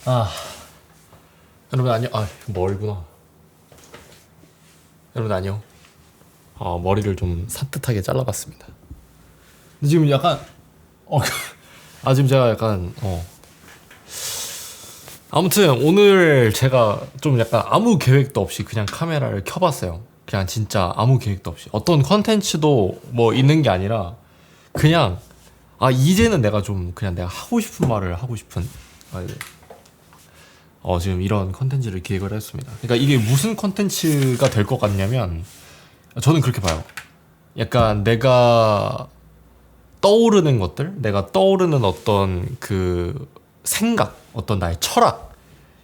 아, 여러분 안녕. 아, 머리구나. 여러분 안녕. 머리를 좀 산뜻하게 잘라봤습니다. 근데 지금 약간 지금 제가 약간 아무튼 오늘 제가 좀 약간 아무 계획도 없이 그냥 카메라를 켜봤어요. 그냥 진짜 아무 계획도 없이 어떤 컨텐츠도 뭐 있는 게 아니라 그냥 이제는 내가 좀 그냥 내가 하고 싶은 말을 하고 싶은 네. 지금 이런 컨텐츠를 기획을 했습니다. 그러니까 이게 무슨 컨텐츠가 될 것 같냐면 저는 그렇게 봐요. 약간 내가 떠오르는 것들, 내가 떠오르는 어떤 그 생각, 어떤 나의 철학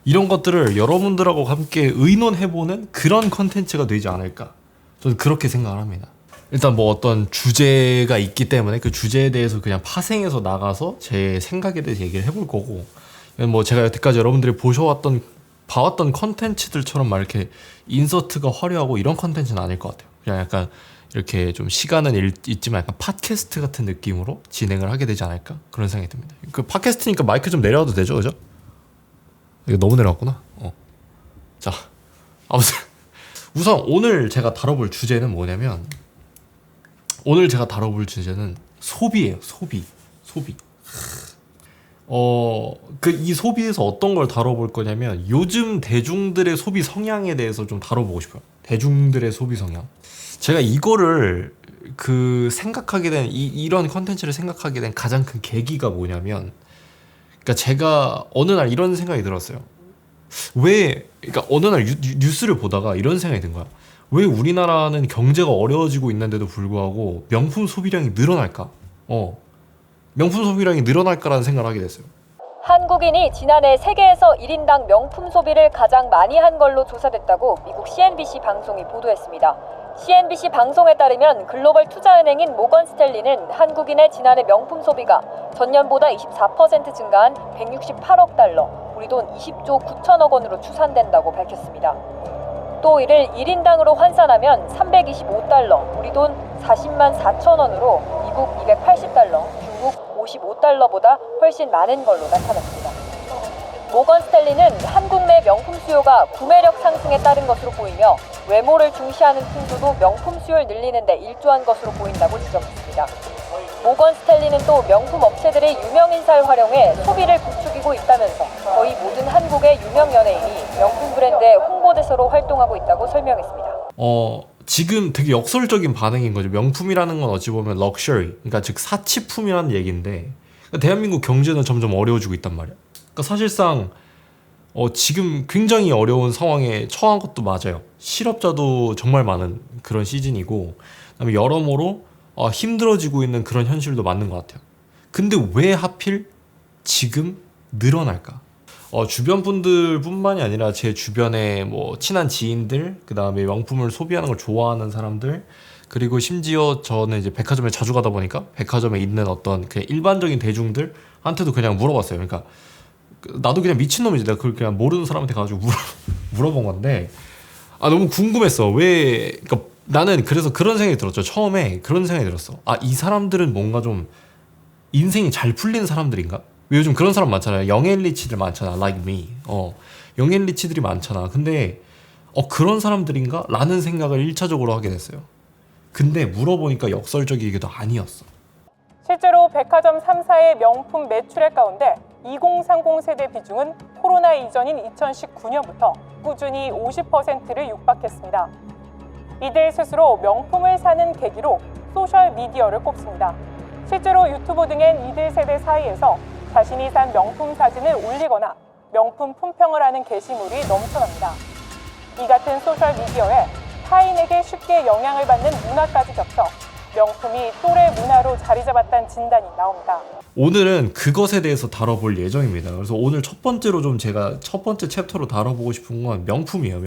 이런 것들을 여러분들하고 함께 의논해보는 그런 컨텐츠가 되지 않을까. 저는 그렇게 생각을 합니다. 일단 뭐 어떤 주제가 있기 때문에 그 주제에 대해서 그냥 파생해서 나가서 제 생각에 대해서 얘기를 해볼 거고, 뭐 제가 여태까지 여러분들이 봐왔던 컨텐츠들처럼 막 이렇게 인서트가 화려하고 이런 컨텐츠는 아닐 것 같아요. 그냥 약간 이렇게 좀 시간은 있지만 약간 팟캐스트 같은 느낌으로 진행을 하게 되지 않을까 그런 생각이 듭니다. 그 팟캐스트니까 마이크 좀 내려와도 되죠, 그죠? 이거 너무 내려왔구나. 자, 아무튼 우선 오늘 제가 다뤄볼 주제는 뭐냐면, 오늘 제가 다뤄볼 주제는 소비예요. 소비. 이 소비에서 어떤 걸 다뤄볼 거냐면 요즘 대중들의 소비 성향에 대해서 좀 다뤄보고 싶어요. 대중들의 소비 성향. 제가 이거를 생각하게 된 이런 컨텐츠를 생각하게 된 가장 큰 계기가 뭐냐면, 그러니까 제가 어느 날 이런 생각이 들었어요. 그러니까 어느 날 뉴스를 보다가 이런 생각이 든 거야. 왜 우리나라는 경제가 어려워지고 있는데도 불구하고 명품 소비량이 늘어날까? 명품 소비량이 늘어날까라는 생각을 하게 됐어요. 한국인이 지난해 세계에서 1인당 명품 소비를 가장 많이 한 걸로 조사됐다고 미국 CNBC 방송이 보도했습니다. CNBC 방송에 따르면 글로벌 투자은행인 모건 스탠리는 한국인의 지난해 명품 소비가 전년보다 24% 증가한 168억 달러, 우리 돈 20조 9천억 원으로 추산된다고 밝혔습니다. 또 이를 1인당으로 환산하면 325달러, 우리 돈 40만 4천 원으로 미국 280달러, 중국 55달러보다 훨씬 많은 걸로 나타났습니다. 모건 스탠리는 한국 내 명품 수요가 구매력 상승에 따른 것으로 보이며 외모를 중시하는 풍조도 명품 수요를 늘리는 데 일조한 것으로 보인다고 지적했습니다. 모건 스탠리는 또 명품 업체들의 유명 인사를 활용해 소비를 부추기고 있다면서 거의 모든 한국의 유명 연예인이 명품 브랜드의 홍보대사로 활동하고 있다고 설명했습니다. 지금 되게 역설적인 반응인 거죠. 명품이라는 건 어찌 보면 럭셔리, 그러니까 즉 사치품이라는 얘기인데, 그러니까 대한민국 경제는 점점 어려워지고 있단 말이야. 그러니까 사실상 지금 굉장히 어려운 상황에 처한 것도 맞아요. 실업자도 정말 많은 그런 시즌이고, 그다음에 여러모로 힘들어지고 있는 그런 현실도 맞는 것 같아요. 근데 왜 하필 지금 늘어날까? 주변 분들뿐만이 아니라 제 주변에 뭐 친한 지인들, 그 다음에 명품을 소비하는 걸 좋아하는 사람들, 그리고 심지어 저는 이제 백화점에 자주 가다 보니까 백화점에 있는 어떤 그냥 일반적인 대중들한테도 그냥 물어봤어요. 그러니까 나도 그냥 미친놈이지. 내가 그걸 그냥 모르는 사람한테 가가지고 물어본 건데, 너무 궁금했어. 그러니까 나는 그래서 그런 생각이 들었죠. 처음에 그런 생각이 들었어. 이 사람들은 뭔가 좀 인생이 잘 풀린 사람들인가? 왜 요즘 그런 사람 많잖아요. 영앤리치들 많잖아. Like me. 영앤리치들이 많잖아. 근데 그런 사람들인가? 라는 생각을 1차적으로 하게 됐어요. 근데 물어보니까 역설적이기도 아니었어. 실제로 백화점 3사의 명품 매출액 가운데 2030 세대 비중은 코로나 이전인 2019년부터 꾸준히 50%를 육박했습니다. 이들 스스로 명품을 사는 계기로 소셜미디어를 꼽습니다. 실제로 유튜브 등엔 이들 세대 사이에서 자신이 산 명품 사진을 올리거나 명품 품평을 하는 게시물이 넘쳐납니다. 이 같은 소셜미디어에 타인에게 쉽게 영향을 받는 문화까지 겹쳐 명품이 또래 문화로 자리 잡았다는 진단이 나옵니다. 오늘은 그것에 대해서 다뤄볼 예정입니다. 그래서 오늘 첫 번째로 제가 첫 번째 챕터로 다뤄보고 싶은 건 명품이에요.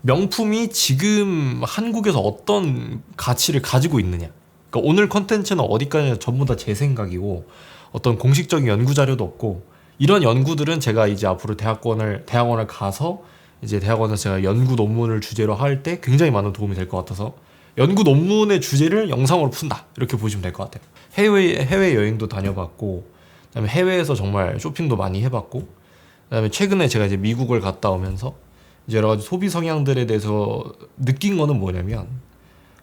명품이 지금 한국에서 어떤 가치를 가지고 있느냐. 그러니까 오늘 컨텐츠는 어디까지나 전부 다 제 생각이고 어떤 공식적인 연구 자료도 없고, 이런 연구들은 제가 이제 앞으로 대학원을 가서 이제 대학원에서 제가 연구 논문을 주제로 할 때 굉장히 많은 도움이 될 것 같아서 연구 논문의 주제를 영상으로 푼다, 이렇게 보시면 될 것 같아요. 해외 여행도 다녀봤고, 그다음에 해외에서 정말 쇼핑도 많이 해봤고, 그다음에 최근에 제가 이제 미국을 갔다 오면서 이제 여러 가지 소비 성향들에 대해서 느낀 거는 뭐냐면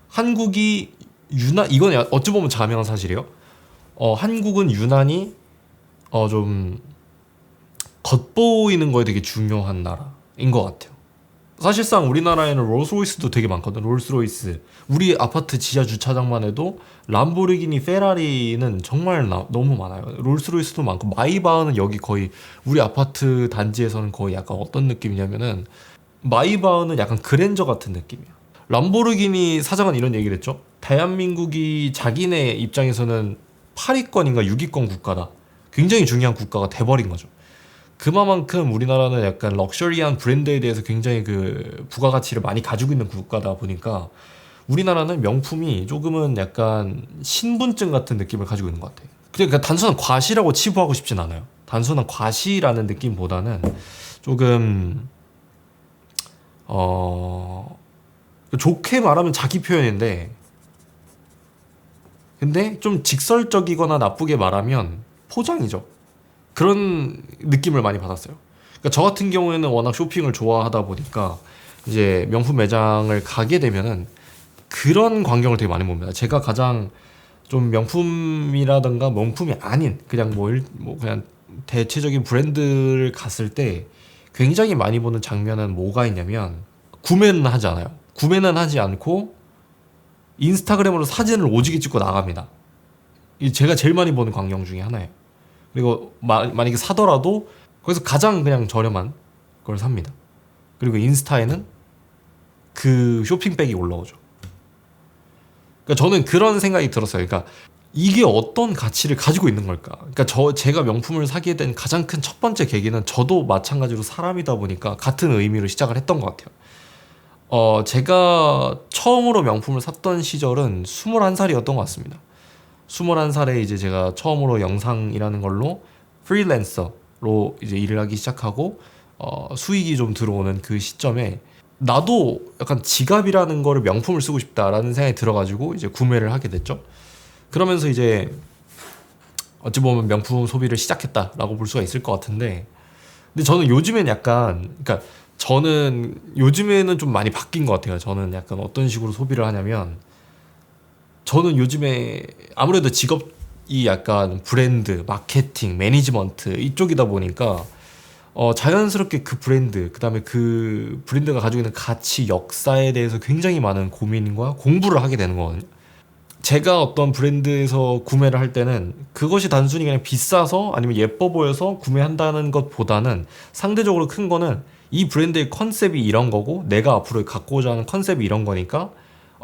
한국이 이건 어찌 보면 자명한 사실이에요. 한국은 유난히 좀 겉보이는 거에 되게 중요한 나라인 것 같아요. 사실상 우리나라에는 롤스로이스도 되게 많거든. 롤스로이스 우리 아파트 지하 주차장만 해도 람보르기니, 페라리는 정말 너무 많아요. 롤스로이스도 많고 마이바흐는 여기 거의 우리 아파트 단지에서는 거의 약간 어떤 느낌이냐면은 마이바흐는 약간 그랜저 같은 느낌이야. 람보르기니 사장은 이런 얘기를 했죠. 대한민국이 자기네 입장에서는 8위권인가 6위권 국가다. 굉장히 중요한 국가가 돼버린 거죠. 그만큼 우리나라는 약간 럭셔리한 브랜드에 대해서 굉장히 그 부가가치를 많이 가지고 있는 국가다 보니까 우리나라는 명품이 조금은 약간 신분증 같은 느낌을 가지고 있는 것 같아요. 그러니까 단순한 과시라고 치부하고 싶진 않아요. 단순한 과시라는 느낌보다는 조금 좋게 말하면 자기 표현인데 근데 좀 직설적이거나 나쁘게 말하면 포장이죠. 그런 느낌을 많이 받았어요. 그러니까 저 같은 경우에는 워낙 쇼핑을 좋아하다 보니까 이제 명품 매장을 가게 되면은 그런 광경을 되게 많이 봅니다. 제가 가장 좀 명품이라든가 명품이 아닌 그냥 뭐 그냥 대체적인 브랜드를 갔을 때 굉장히 많이 보는 장면은 뭐가 있냐면 구매는 하지 않아요. 구매는 하지 않고 인스타그램으로 사진을 오지게 찍고 나갑니다. 이 제가 제일 많이 보는 광경 중에 하나예요. 그리고 만약에 사더라도 거기서 가장 그냥 저렴한 걸 삽니다. 그리고 인스타에는 그 쇼핑백이 올라오죠. 그러니까 저는 그런 생각이 들었어요. 그러니까 이게 어떤 가치를 가지고 있는 걸까? 그러니까 제가 명품을 사게 된 가장 큰 첫 번째 계기는 저도 마찬가지로 사람이다 보니까 같은 의미로 시작을 했던 것 같아요. 제가 처음으로 명품을 샀던 시절은 21살이었던 것 같습니다. 21살에 이제 제가 처음으로 영상이라는 걸로 프리랜서로 이제 일을 하기 시작하고 수익이 좀 들어오는 그 시점에 나도 약간 지갑이라는 거를 명품을 쓰고 싶다라는 생각이 들어가지고 이제 구매를 하게 됐죠. 그러면서 이제 어찌 보면 명품 소비를 시작했다라고 볼 수가 있을 것 같은데 근데 저는 요즘엔 약간 그러니까 저는 요즘에는 좀 많이 바뀐 것 같아요. 저는 약간 어떤 식으로 소비를 하냐면 저는 요즘에 아무래도 직업이 약간 브랜드, 마케팅, 매니지먼트 이쪽이다 보니까 자연스럽게 그 브랜드, 그다음에 그 브랜드가 가지고 있는 가치, 역사에 대해서 굉장히 많은 고민과 공부를 하게 되는 거거든요. 제가 어떤 브랜드에서 구매를 할 때는 그것이 단순히 그냥 비싸서 아니면 예뻐 보여서 구매한다는 것보다는 상대적으로 큰 거는 이 브랜드의 컨셉이 이런 거고 내가 앞으로 갖고자 하는 컨셉이 이런 거니까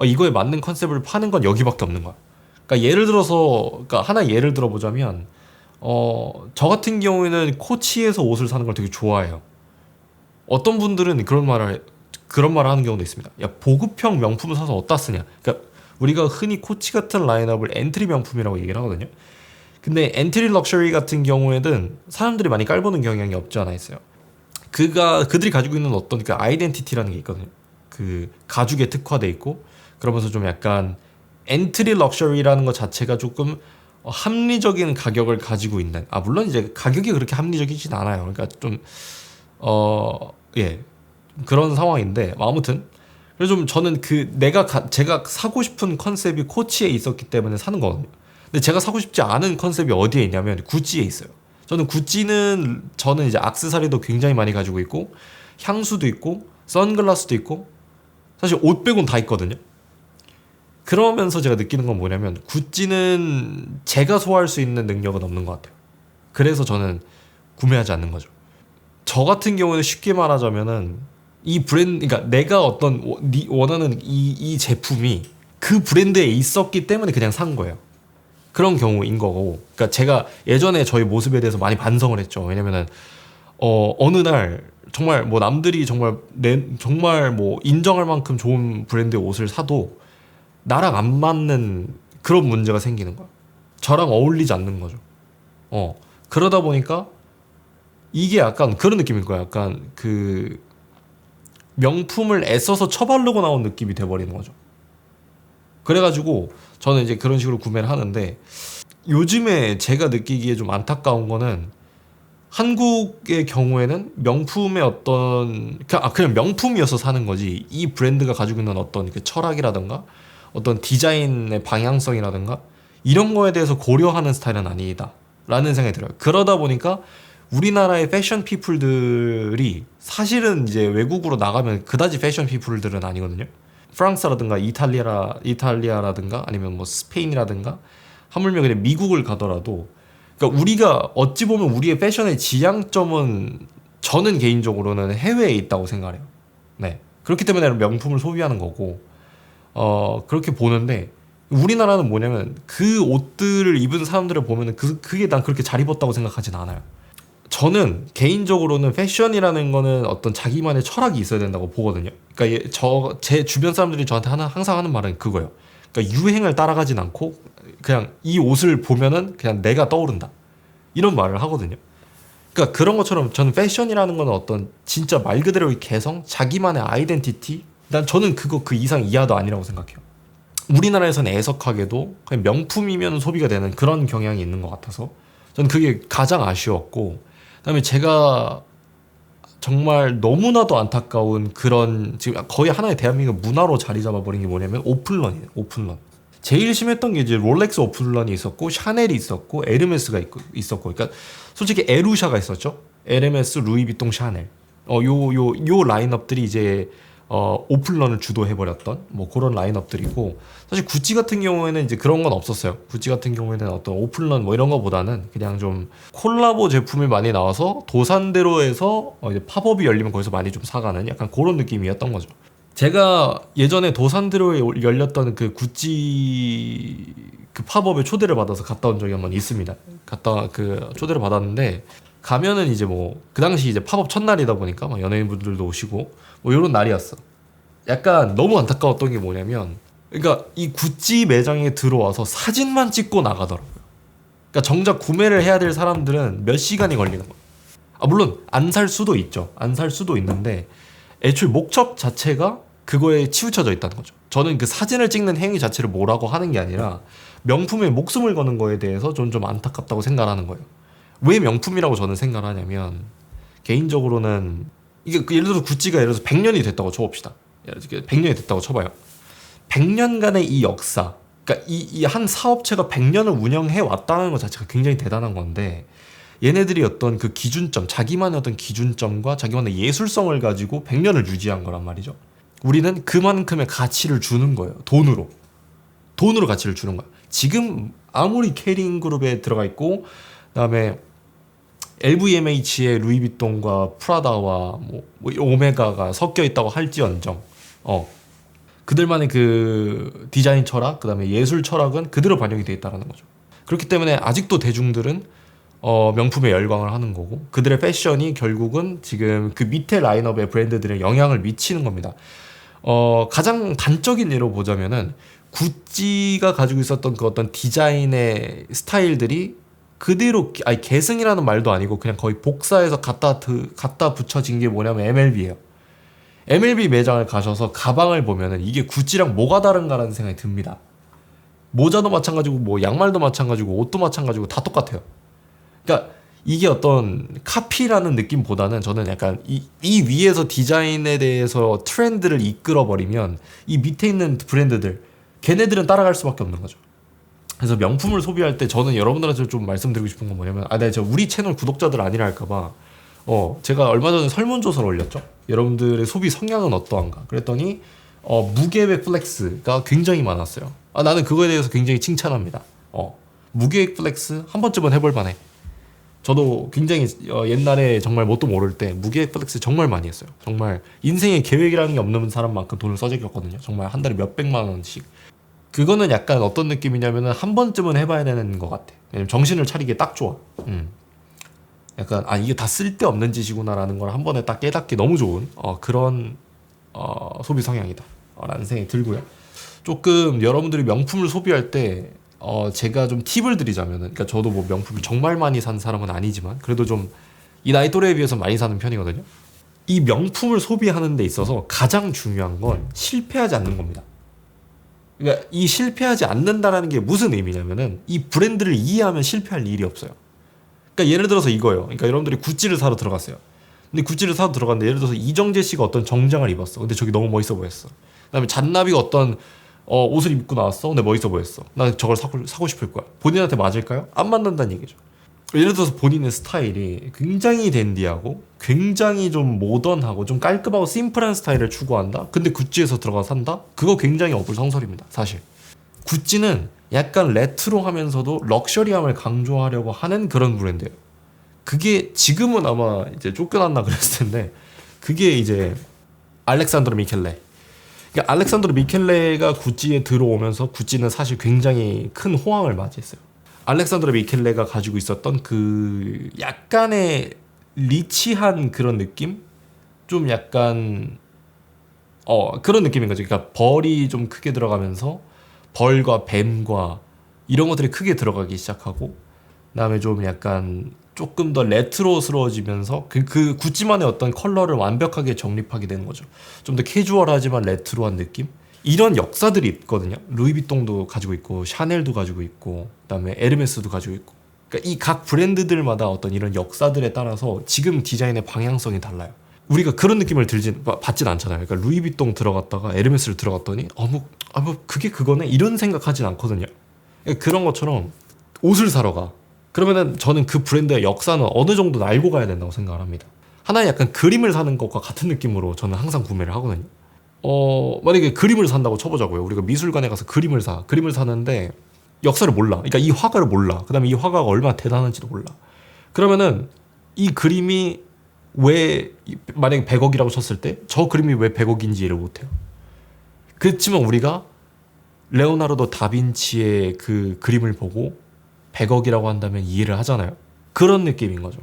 이거에 맞는 컨셉을 파는 건 여기밖에 없는 거야. 그러니까 예를 들어서 그러니까 하나 예를 들어보자면 저 같은 경우에는 코치에서 옷을 사는 걸 되게 좋아해요. 어떤 분들은 그런 말을 하는 경우도 있습니다. 야, 보급형 명품을 사서 어디다 쓰냐. 그러니까 우리가 흔히 코치 같은 라인업을 엔트리 명품이라고 얘기를 하거든요. 근데 엔트리 럭셔리 같은 경우에는 사람들이 많이 깔보는 경향이 없지 않아 있어요. 그들이 가지고 있는 어떤 그 아이덴티티라는 게 있거든요. 그 가죽에 특화돼 있고 그러면서 좀 약간 엔트리 럭셔리라는 것 자체가 조금 합리적인 가격을 가지고 있는 물론 이제 가격이 그렇게 합리적이진 않아요. 그러니까 좀 그런 상황인데 아무튼 그래서 좀 저는 제가 사고 싶은 컨셉이 코치에 있었기 때문에 사는 거거든요. 근데 제가 사고 싶지 않은 컨셉이 어디에 있냐면 구찌에 있어요. 저는 이제 액세서리도 굉장히 많이 가지고 있고 향수도 있고 선글라스도 있고 사실 옷 빼곤 다 있거든요. 그러면서 제가 느끼는 건 뭐냐면 구찌는 제가 소화할 수 있는 능력은 없는 것 같아요. 그래서 저는 구매하지 않는 거죠. 저 같은 경우는 쉽게 말하자면은 이 브랜드, 그러니까 내가 어떤 원하는 이 제품이 그 브랜드에 있었기 때문에 그냥 산 거예요. 그런 경우인 거고, 그러니까 제가 예전에 저희 모습에 대해서 많이 반성을 했죠. 왜냐면은 어느 날 정말 뭐 남들이 정말 뭐 인정할 만큼 좋은 브랜드의 옷을 사도 나랑 안 맞는 그런 문제가 생기는 거야. 저랑 어울리지 않는 거죠. 그러다 보니까 이게 약간 그런 느낌인 거야. 약간 그 명품을 애써서 처바르고 나온 느낌이 돼버리는 거죠. 그래가지고 저는 이제 그런 식으로 구매를 하는데 요즘에 제가 느끼기에 좀 안타까운 거는 한국의 경우에는 명품의 어떤 그냥 명품이어서 사는 거지 이 브랜드가 가지고 있는 어떤 그 철학이라든가 어떤 디자인의 방향성이라든가 이런 거에 대해서 고려하는 스타일은 아니다 라는 생각이 들어요. 그러다 보니까 우리나라의 패션 피플들이 사실은 이제 외국으로 나가면 그다지 패션 피플들은 아니거든요. 프랑스라든가 이탈리아라든가 아니면 뭐 스페인이라든가 하물며 그냥 미국을 가더라도 그러니까 우리가 어찌 보면 우리의 패션의 지향점은 저는 개인적으로는 해외에 있다고 생각해요. 네. 그렇기 때문에 명품을 소비하는 거고 그렇게 보는데 우리나라는 뭐냐면 그 옷들을 입은 사람들을 보면은 그게 난 그렇게 잘 입었다고 생각하진 않아요. 저는 개인적으로는 패션이라는 거는 어떤 자기만의 철학이 있어야 된다고 보거든요. 그러니까 제 주변 사람들이 저한테 항상 하는 말은 그거예요. 그러니까 유행을 따라가진 않고 그냥 이 옷을 보면은 그냥 내가 떠오른다. 이런 말을 하거든요. 그러니까 그런 것처럼 저는 패션이라는 거는 어떤 진짜 말 그대로의 개성, 자기만의 아이덴티티. 저는 그 이상 이하도 아니라고 생각해요. 우리나라에서는 애석하게도 그냥 명품이면 소비가 되는 그런 경향이 있는 것 같아서 저는 그게 가장 아쉬웠고, 그다음에 제가 정말 너무나도 안타까운 그런 지금 거의 하나의 대한민국 문화로 자리 잡아버린 게 뭐냐면 오픈런이에요. 오픈런. 제일 심했던 게 이제 롤렉스 오픈런이 있었고 샤넬이 있었고 에르메스가 있었고, 그러니까 솔직히 에루샤가 있었죠. 에르메스, 루이비통, 샤넬. 요 라인업들이 이제 오픈런을 주도해버렸던 뭐 그런 라인업들이고, 사실 구찌 같은 경우에는 이제 그런 건 없었어요. 구찌 같은 경우에는 어떤 오픈런 뭐 이런 거보다는 그냥 좀 콜라보 제품이 많이 나와서 도산대로에서 이제 팝업이 열리면 거기서 많이 좀 사가는 약간 그런 느낌이었던 거죠. 제가 예전에 도산대로에 열렸던 그 구찌 그 팝업에 초대를 받아서 갔다 온 적이 한번 있습니다. 초대를 받았는데 가면은 이제 뭐 그 당시 이제 팝업 첫날이다 보니까 막 연예인분들도 오시고 뭐 이런 날이었어. 약간 너무 안타까웠던 게 뭐냐면, 그러니까 이 구찌 매장에 들어와서 사진만 찍고 나가더라고요. 그러니까 정작 구매를 해야 될 사람들은 몇 시간이 걸리는 거예요. 물론 안 살 수도 있죠. 안 살 수도 있는데 애초에 목적 자체가 그거에 치우쳐져 있다는 거죠. 저는 그 사진을 찍는 행위 자체를 뭐라고 하는 게 아니라 명품에 목숨을 거는 거에 대해서 저는 좀 안타깝다고 생각하는 거예요. 왜 명품이라고 저는 생각을 하냐면, 개인적으로는 이게 예를 들어서 구찌가 예를 들어서 100년이 됐다고 쳐봅시다. 예를 들어서 100년이 됐다고 쳐봐요. 100년간의 이 역사, 그러니까 이 한 사업체가 100년을 운영해 왔다는 것 자체가 굉장히 대단한 건데, 얘네들이 어떤 그 기준점, 자기만의 어떤 기준점과 자기만의 예술성을 가지고 100년을 유지한 거란 말이죠. 우리는 그만큼의 가치를 주는 거예요. 돈으로 가치를 주는 거야. 지금 아무리 케링 그룹에 들어가 있고 그다음에 LVMH의 루이비통과 프라다와 뭐 오메가가 섞여 있다고 할지언정 그들만의 그 디자인 철학, 그다음에 예술 철학은 그대로 반영이 돼 있다는 거죠. 그렇기 때문에 아직도 대중들은 명품에 열광을 하는 거고, 그들의 패션이 결국은 지금 그 밑에 라인업의 브랜드들에 영향을 미치는 겁니다. 가장 단적인 예로 보자면은 구찌가 가지고 있었던 그 어떤 디자인의 스타일들이 그대로, 계승이라는 말도 아니고 그냥 거의 복사해서 갖다 붙여진 게 뭐냐면 MLB예요. MLB 매장을 가셔서 가방을 보면은 이게 구찌랑 뭐가 다른가라는 생각이 듭니다. 모자도 마찬가지고 뭐 양말도 마찬가지고 옷도 마찬가지고 다 똑같아요. 그러니까 이게 어떤 카피라는 느낌보다는 저는 약간 이 위에서 디자인에 대해서 트렌드를 이끌어버리면 이 밑에 있는 브랜드들, 걔네들은 따라갈 수밖에 없는 거죠. 그래서 명품을 소비할 때 저는 여러분들한테 좀 말씀드리고 싶은 건 뭐냐면, 저 우리 채널 구독자들 아니라 할까봐 제가 얼마 전에 설문조사를 올렸죠. 여러분들의 소비 성향은 어떠한가 그랬더니 무계획 플렉스가 굉장히 많았어요. 나는 그거에 대해서 굉장히 칭찬합니다. 무계획 플렉스 한 번쯤은 해볼 만해. 저도 굉장히 옛날에 정말 뭣도 모를 때 무계획 플렉스 정말 많이 했어요. 정말 인생에 계획이라는 게 없는 사람만큼 돈을 써제꼈거든요. 정말 한 달에 몇백만 원씩. 그거는 약간 어떤 느낌이냐면은 한 번쯤은 해봐야 되는 것 같아. 왜냐면 정신을 차리기에 딱 좋아. 약간 이게 다 쓸데없는 짓이구나라는 걸 한 번에 딱 깨닫기 너무 좋은 그런 소비 성향이다 라는 생각이 들고요. 조금 여러분들이 명품을 소비할 때 제가 좀 팁을 드리자면은, 그러니까 저도 뭐 명품을 정말 많이 산 사람은 아니지만 그래도 좀 이 나이 또래에 비해서 많이 사는 편이거든요. 이 명품을 소비하는 데 있어서 가장 중요한 건 실패하지 않는 겁니다. 그러니까 이 실패하지 않는다라는 게 무슨 의미냐면은 이 브랜드를 이해하면 실패할 일이 없어요. 그러니까 예를 들어서 이거예요. 그러니까 여러분들이 구찌를 사러 들어갔어요. 근데 구찌를 사러 들어갔는데 예를 들어서 이정재 씨가 어떤 정장을 입었어. 근데 저기 너무 멋있어 보였어. 그다음에 잔나비가 어떤 옷을 입고 나왔어. 근데 멋있어 보였어. 나 저걸 사고 싶을 거야. 본인한테 맞을까요? 안 맞는다는 얘기죠. 예를 들어서 본인의 스타일이 굉장히 댄디하고 굉장히 좀 모던하고 좀 깔끔하고 심플한 스타일을 추구한다. 근데 구찌에서 들어가 산다? 그거 굉장히 어불성설입니다. 사실. 구찌는 약간 레트로하면서도 럭셔리함을 강조하려고 하는 그런 브랜드예요. 그게 지금은 아마 이제 쫓겨났나 그랬을 텐데 그게 이제 알렉산드로 미켈레. 그러니까 알렉산드로 미켈레가 구찌에 들어오면서 구찌는 사실 굉장히 큰 호황을 맞이했어요. 알렉산드로 미켈레가 가지고 있었던 그 약간의 리치한 그런 느낌? 좀 약간 그런 느낌인 거죠. 그러니까 벌이 좀 크게 들어가면서 벌과 뱀과 이런 것들이 크게 들어가기 시작하고 그다음에 좀 약간 조금 더 레트로스러워지면서 그 구찌만의 어떤 컬러를 완벽하게 정립하게 되는 거죠. 좀 더 캐주얼하지만 레트로한 느낌? 이런 역사들이 있거든요. 루이비통도 가지고 있고 샤넬도 가지고 있고 그다음에 에르메스도 가지고 있고 그러니까 이 각 브랜드들마다 어떤 이런 역사들에 따라서 지금 디자인의 방향성이 달라요. 우리가 그런 느낌을 받진 않잖아요. 그러니까 루이비통 들어갔다가 에르메스를 들어갔더니 뭐 그게 그거네 이런 생각하진 않거든요. 그러니까 그런 것처럼 옷을 사러 가. 그러면은 저는 그 브랜드의 역사는 어느 정도는 알고 가야 된다고 생각을 합니다. 하나의 약간 그림을 사는 것과 같은 느낌으로 저는 항상 구매를 하거든요. 만약에 그림을 산다고 쳐보자고요. 우리가 미술관에 가서 그림을 사는데 역사를 몰라. 그러니까 이 화가를 몰라. 그 다음에 이 화가가 얼마나 대단한지도 몰라. 그러면은 이 그림이 왜 만약에 100억이라고 쳤을 때 저 그림이 왜 100억인지 이해를 못해요. 그렇지만 우리가 레오나르도 다빈치의 그 그림을 보고 100억이라고 한다면 이해를 하잖아요. 그런 느낌인 거죠.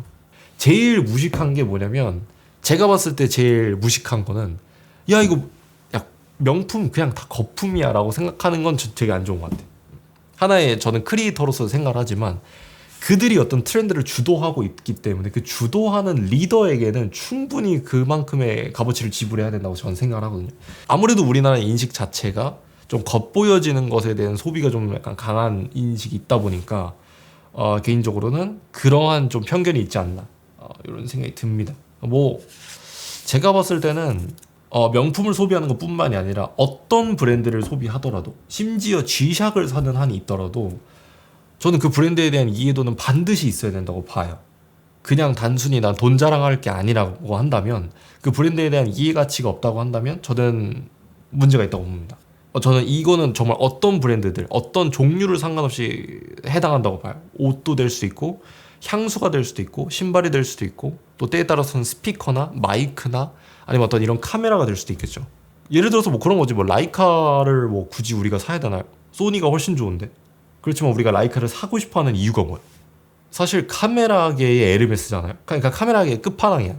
제일 무식한 게 뭐냐면 제가 봤을 때 제일 무식한 거는 야 이거 야 명품 그냥 다 거품이야 라고 생각하는 건 되게 안 좋은 것 같아요. 하나의 저는 크리에이터로서 생각을 하지만 그들이 어떤 트렌드를 주도하고 있기 때문에 그 주도하는 리더에게는 충분히 그만큼의 값어치를 지불해야 된다고 저는 생각을 하거든요. 아무래도 우리나라의 인식 자체가 좀 겉보여지는 것에 대한 소비가 좀 약간 강한 인식이 있다 보니까 개인적으로는 그러한 좀 편견이 있지 않나 이런 생각이 듭니다. 뭐 제가 봤을 때는 명품을 소비하는 것뿐만이 아니라 어떤 브랜드를 소비하더라도 심지어 G샥을 사는 한이 있더라도 저는 그 브랜드에 대한 이해도는 반드시 있어야 된다고 봐요. 그냥 단순히 난 돈 자랑할 게 아니라고 한다면 그 브랜드에 대한 이해 가치가 없다고 한다면 저는 문제가 있다고 봅니다. 저는 이거는 정말 어떤 브랜드들 어떤 종류를 상관없이 해당한다고 봐요. 옷도 될 수 있고 향수가 될 수도 있고 신발이 될 수도 있고 또 때에 따라서는 스피커나 마이크나 아니면 어떤 이런 카메라가 될 수도 있겠죠. 예를 들어서 뭐 그런 거지. 뭐 라이카를 뭐 굳이 우리가 사야 되나요? 소니가 훨씬 좋은데. 그렇지만 우리가 라이카를 사고 싶어하는 이유가 뭐야? 사실 카메라계의 에르메스잖아요. 그러니까 카메라계의 끝판왕이야.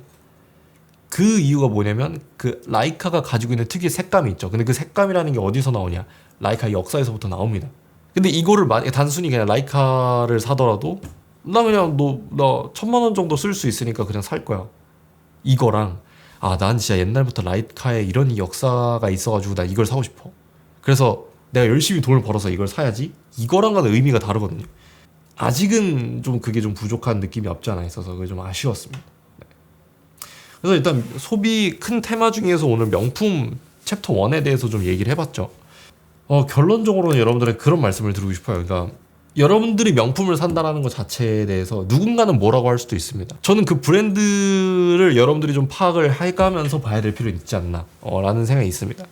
그 이유가 뭐냐면 그 라이카가 가지고 있는 특유의 색감이 있죠. 근데 그 색감이라는 게 어디서 나오냐? 라이카 역사에서부터 나옵니다. 근데 이거를 만약에 단순히 그냥 라이카를 사더라도 나 그냥 나 1,000만 원 정도 쓸 수 있으니까 그냥 살 거야. 이거랑 난 진짜 옛날부터 라이카에 이런 역사가 있어가지고 나 이걸 사고 싶어. 그래서 내가 열심히 돈을 벌어서 이걸 사야지. 이거랑은 의미가 다르거든요. 아직은 좀 그게 좀 부족한 느낌이 없지 않아 있어서 그게 좀 아쉬웠습니다. 그래서 일단 소비 큰 테마 중에서 오늘 명품 챕터 1에 대해서 좀 얘기를 해봤죠. 결론적으로는 여러분들의 그런 말씀을 드리고 싶어요. 그러니까 여러분들이 명품을 산다라는 것 자체에 대해서 누군가는 뭐라고 할 수도 있습니다. 저는 그 브랜드를 여러분들이 좀 파악을 해가면서 봐야 될 필요는 있지 않나 라는 생각이 있습니다.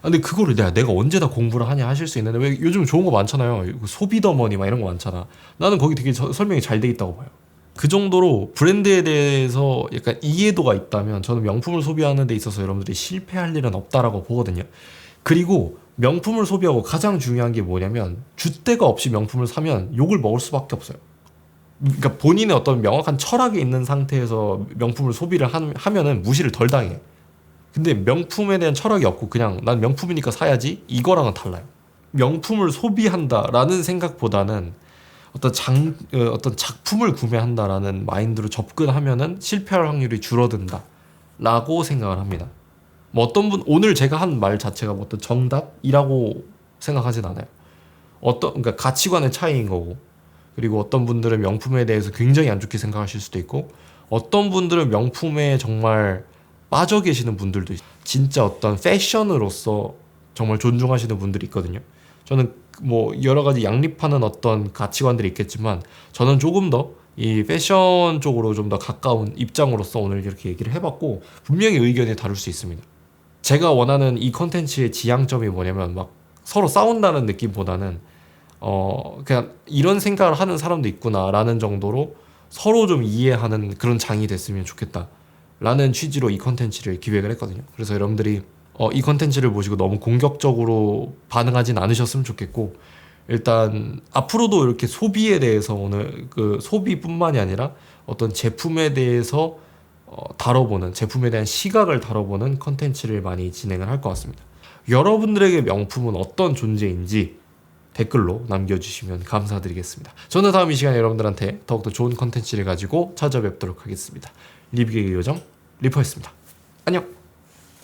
근데 그거를 내가 언제 다 공부를 하냐 하실 수 있는데 왜 요즘 좋은 거 많잖아요. 소비더머니 막 이런 거 많잖아. 나는 거기 되게 설명이 잘 돼 있다고 봐요. 그 정도로 브랜드에 대해서 약간 이해도가 있다면 저는 명품을 소비하는 데 있어서 여러분들이 실패할 일은 없다라고 보거든요. 그리고 명품을 소비하고 가장 중요한 게 뭐냐면 줏대가 없이 명품을 사면 욕을 먹을 수밖에 없어요. 그러니까 본인의 어떤 명확한 철학이 있는 상태에서 명품을 소비를 하면은 무시를 덜 당해. 근데 명품에 대한 철학이 없고 그냥 난 명품이니까 사야지 이거랑은 달라요. 명품을 소비한다라는 생각보다는 어떤 작품을 구매한다라는 마인드로 접근하면은 실패할 확률이 줄어든다라고 생각을 합니다. 뭐 어떤 분 오늘 제가 한 말 자체가 뭐 어떤 정답이라고 생각하진 않아요. 그러니까 가치관의 차이인 거고 그리고 어떤 분들은 명품에 대해서 굉장히 안 좋게 생각하실 수도 있고, 어떤 분들은 명품에 정말 빠져 계시는 분들도 진짜 어떤 패션으로서 정말 존중하시는 분들이 있거든요. 저는 뭐 여러 가지 양립하는 어떤 가치관들이 있겠지만 저는 조금 더 이 패션 쪽으로 좀 더 가까운 입장으로서 오늘 이렇게 얘기를 해봤고, 분명히 의견이 다를 수 있습니다. 제가 원하는 이 컨텐츠의 지향점이 뭐냐면 막 서로 싸운다는 느낌보다는 그냥 이런 생각을 하는 사람도 있구나라는 정도로 서로 좀 이해하는 그런 장이 됐으면 좋겠다 라는 취지로 이 컨텐츠를 기획을 했거든요. 그래서 여러분들이 이 컨텐츠를 보시고 너무 공격적으로 반응하진 않으셨으면 좋겠고, 일단 앞으로도 이렇게 소비에 대해서 오늘 그 소비뿐만이 아니라 어떤 제품에 대해서 다뤄보는, 제품에 대한 시각을 다뤄보는 컨텐츠를 많이 진행을 할 것 같습니다. 여러분들에게 명품은 어떤 존재인지 댓글로 남겨주시면 감사드리겠습니다. 저는 다음 이 시간에 여러분들한테 더욱더 좋은 컨텐츠를 가지고 찾아뵙도록 하겠습니다. 리뷰의 요정 리퍼였습니다. 안녕.